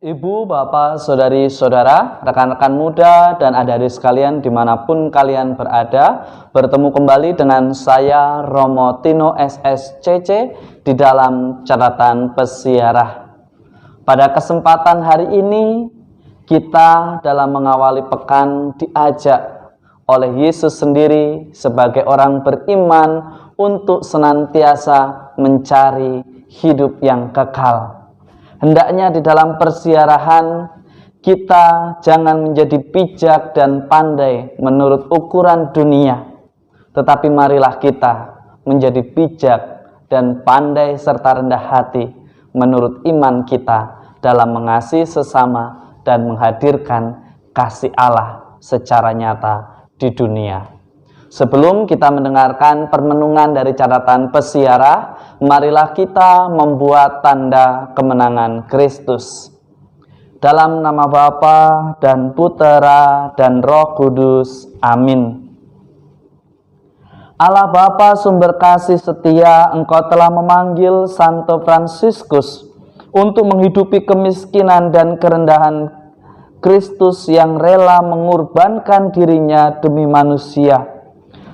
Ibu, bapak, saudari, saudara, rekan-rekan muda, dan adik-adik sekalian dimanapun kalian berada, bertemu kembali dengan saya Romo Tino SSCC di dalam catatan pesiarah. Pada kesempatan hari ini, kita dalam mengawali pekan diajak oleh Yesus sendiri sebagai orang beriman untuk senantiasa mencari hidup yang kekal. Hendaknya di dalam persiarahan kita jangan menjadi bijak dan pandai menurut ukuran dunia, tetapi marilah kita menjadi bijak dan pandai serta rendah hati menurut iman kita dalam mengasihi sesama dan menghadirkan kasih Allah secara nyata di dunia. Sebelum kita mendengarkan permenungan dari catatan pesiarah, marilah kita membuat tanda kemenangan Kristus. Dalam nama Bapa dan Putera dan Roh Kudus. Amin. Allah Bapa sumber kasih setia, Engkau telah memanggil Santo Fransiskus untuk menghidupi kemiskinan dan kerendahan Kristus yang rela mengorbankan dirinya demi manusia.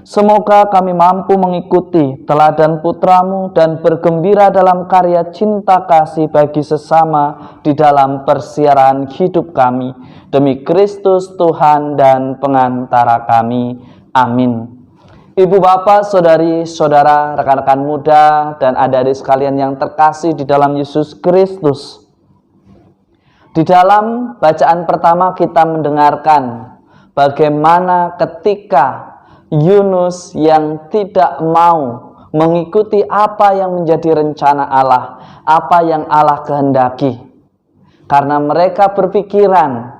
Semoga kami mampu mengikuti teladan putramu dan bergembira dalam karya cinta kasih bagi sesama di dalam persiaran hidup kami. Demi Kristus Tuhan dan pengantara kami. Amin. Ibu, bapak, saudari, saudara, rekan-rekan muda, dan adik-adik sekalian yang terkasih di dalam Yesus Kristus. Di dalam bacaan pertama kita mendengarkan bagaimana ketika Yunus yang tidak mau mengikuti apa yang menjadi rencana Allah, apa yang Allah kehendaki. Karena mereka berpikiran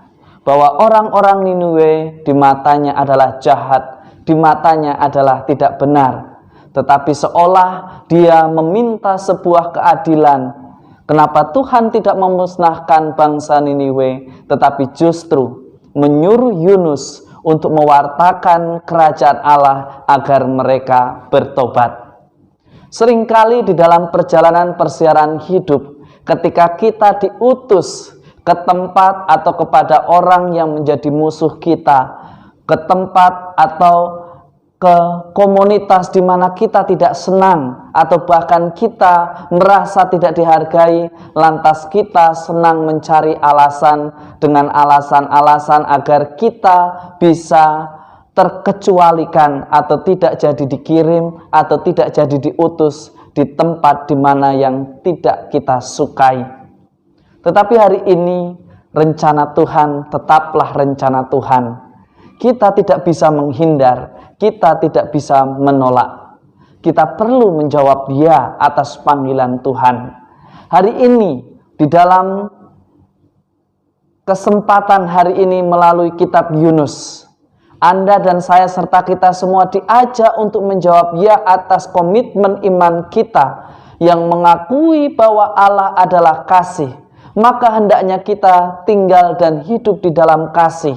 bahwa orang-orang Niniwe di matanya adalah jahat, di matanya adalah tidak benar. Tetapi seolah dia meminta sebuah keadilan. Kenapa Tuhan tidak memusnahkan bangsa Niniwe, tetapi justru menyuruh Yunus untuk mewartakan kerajaan Allah agar mereka bertobat. Seringkali di dalam perjalanan persiaran hidup, ketika kita diutus ke tempat atau kepada orang yang menjadi musuh kita, ke tempat atau ke komunitas di mana kita tidak senang atau bahkan kita merasa tidak dihargai, lantas kita senang mencari alasan dengan alasan-alasan agar kita bisa terkecualikan atau tidak jadi dikirim atau tidak jadi diutus di tempat di mana yang tidak kita sukai. Tetapi hari ini rencana Tuhan tetaplah rencana Tuhan. Kita tidak bisa menghindar, kita tidak bisa menolak. Kita perlu menjawab ya atas panggilan Tuhan. Hari ini di dalam kesempatan hari ini melalui kitab Yunus, Anda dan saya serta kita semua diajak untuk menjawab ya atas komitmen iman kita yang mengakui bahwa Allah adalah kasih. Maka hendaknya kita tinggal dan hidup di dalam kasih.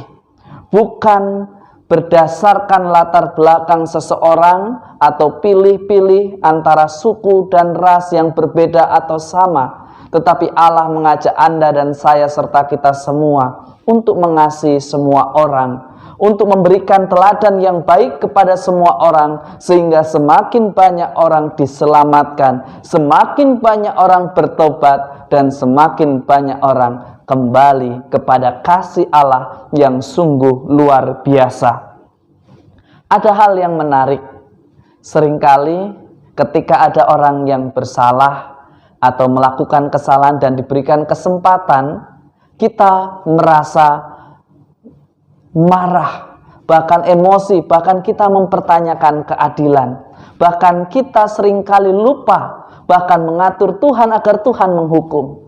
Bukan berdasarkan latar belakang seseorang atau pilih-pilih antara suku dan ras yang berbeda atau sama. Tetapi Allah mengajak Anda dan saya serta kita semua untuk mengasihi semua orang. Untuk memberikan teladan yang baik kepada semua orang. Sehingga semakin banyak orang diselamatkan. Semakin banyak orang bertobat. Dan semakin banyak orang kembali kepada kasih Allah yang sungguh luar biasa. Ada hal yang menarik. Seringkali ketika ada orang yang bersalah atau melakukan kesalahan dan diberikan kesempatan, kita merasa marah, bahkan emosi, bahkan kita mempertanyakan keadilan. Bahkan kita seringkali lupa, bahkan mengatur Tuhan agar Tuhan menghukum.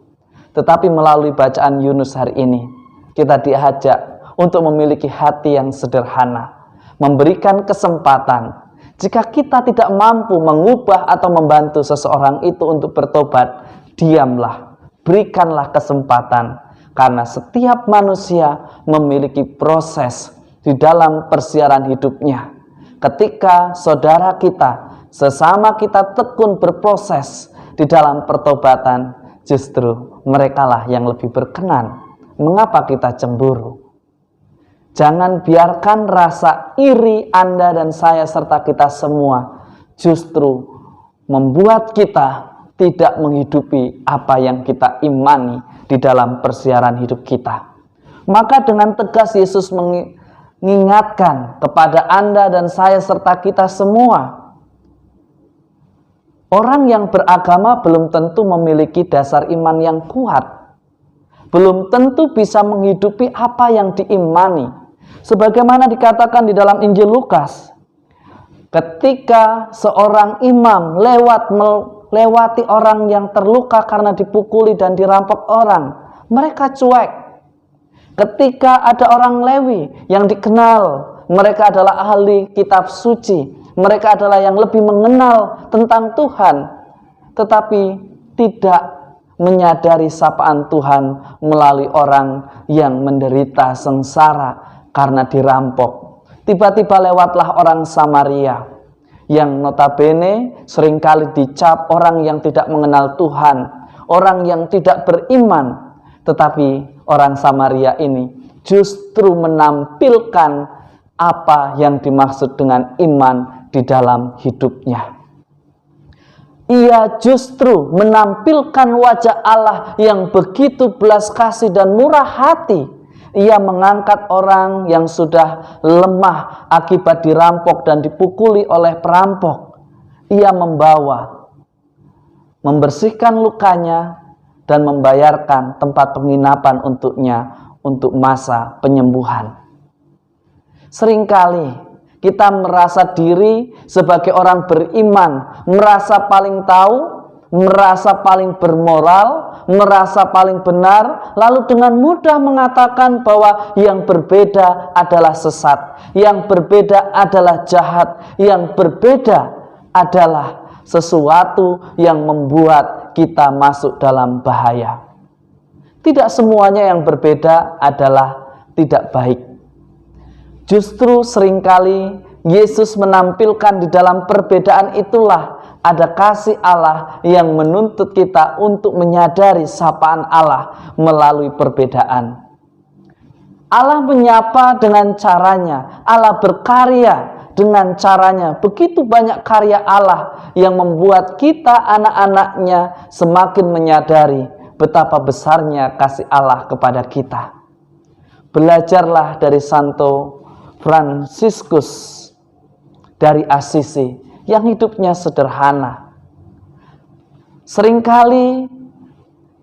Tetapi melalui bacaan Yunus hari ini, kita diajak untuk memiliki hati yang sederhana, memberikan kesempatan. Jika kita tidak mampu mengubah atau membantu seseorang itu untuk bertobat, diamlah, berikanlah kesempatan. Karena setiap manusia memiliki proses di dalam persiaran hidupnya. Ketika saudara kita, sesama kita tekun berproses di dalam pertobatan, justru merekalah yang lebih berkenan. Mengapa kita cemburu? Jangan biarkan rasa iri Anda dan saya serta kita semua justru membuat kita tidak menghidupi apa yang kita imani di dalam persiaran hidup kita. Maka dengan tegas Yesus mengingatkan kepada Anda dan saya serta kita semua, orang yang beragama belum tentu memiliki dasar iman yang kuat, belum tentu bisa menghidupi apa yang diimani. Sebagaimana dikatakan di dalam Injil Lukas, ketika seorang imam melewati orang yang terluka karena dipukuli dan dirampok orang, mereka cuek. Ketika ada orang Lewi yang dikenal, mereka adalah ahli kitab suci, mereka adalah yang lebih mengenal tentang Tuhan, tetapi tidak menyadari sapaan Tuhan melalui orang yang menderita sengsara karena dirampok. Tiba-tiba lewatlah orang Samaria yang notabene seringkali dicap orang yang tidak mengenal Tuhan, orang yang tidak beriman. Tetapi orang Samaria ini justru menampilkan apa yang dimaksud dengan iman di dalam hidupnya. Ia justru menampilkan wajah Allah yang begitu belas kasih dan murah hati. Ia mengangkat orang yang sudah lemah akibat dirampok dan dipukuli oleh perampok. Ia membersihkan lukanya dan membayarkan tempat penginapan untuknya untuk masa penyembuhan. Seringkali kita merasa diri sebagai orang beriman, merasa paling tahu, merasa paling bermoral, merasa paling benar, lalu dengan mudah mengatakan bahwa yang berbeda adalah sesat, yang berbeda adalah jahat, yang berbeda adalah sesuatu yang membuat kita masuk dalam bahaya. Tidak semuanya yang berbeda adalah tidak baik. Justru seringkali Yesus menampilkan di dalam perbedaan itulah ada kasih Allah yang menuntut kita untuk menyadari sapaan Allah melalui perbedaan. Allah menyapa dengan caranya, Allah berkarya dengan caranya. Begitu banyak karya Allah yang membuat kita anak-anaknya semakin menyadari betapa besarnya kasih Allah kepada kita. Belajarlah dari Santo Fransiskus dari Assisi yang hidupnya sederhana. Seringkali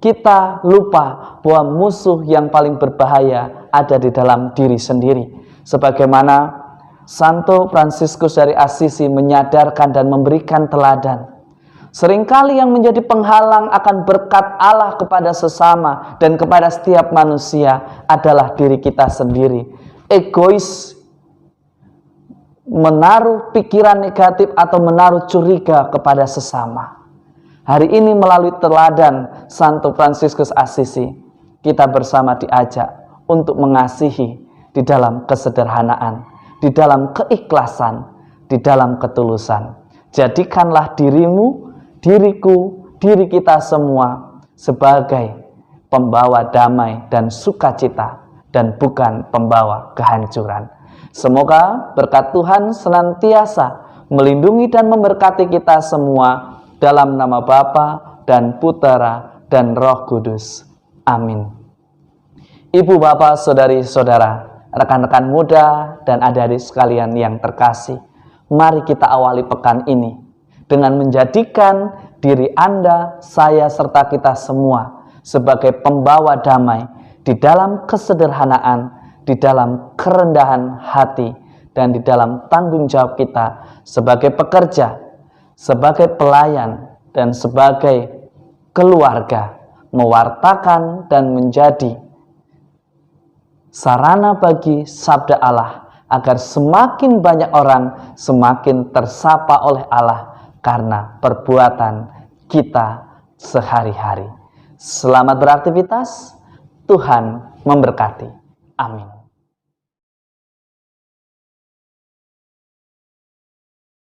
kita lupa bahwa musuh yang paling berbahaya ada di dalam diri sendiri. Sebagaimana Santo Fransiskus dari Assisi menyadarkan dan memberikan teladan. Seringkali yang menjadi penghalang akan berkat Allah kepada sesama dan kepada setiap manusia adalah diri kita sendiri. Egois, menaruh pikiran negatif atau menaruh curiga kepada sesama. Hari ini melalui teladan Santo Fransiskus Assisi, kita bersama diajak untuk mengasihi di dalam kesederhanaan, di dalam keikhlasan, di dalam ketulusan. Jadikanlah dirimu, diriku, diri kita semua sebagai pembawa damai dan sukacita dan bukan pembawa kehancuran. Semoga berkat Tuhan senantiasa melindungi dan memberkati kita semua dalam nama Bapa dan Putera dan Roh Kudus. Amin. Ibu, Bapak, saudari-saudara, rekan-rekan muda dan adik-adik sekalian yang terkasih, mari kita awali pekan ini dengan menjadikan diri Anda, saya, serta kita semua sebagai pembawa damai di dalam kesederhanaan, di dalam kerendahan hati, dan di dalam tanggung jawab kita sebagai pekerja, sebagai pelayan, dan sebagai keluarga, mewartakan dan menjadi sarana bagi sabda Allah agar semakin banyak orang semakin tersapa oleh Allah karena perbuatan kita sehari-hari. Selamat beraktivitas, Tuhan memberkati. Amin.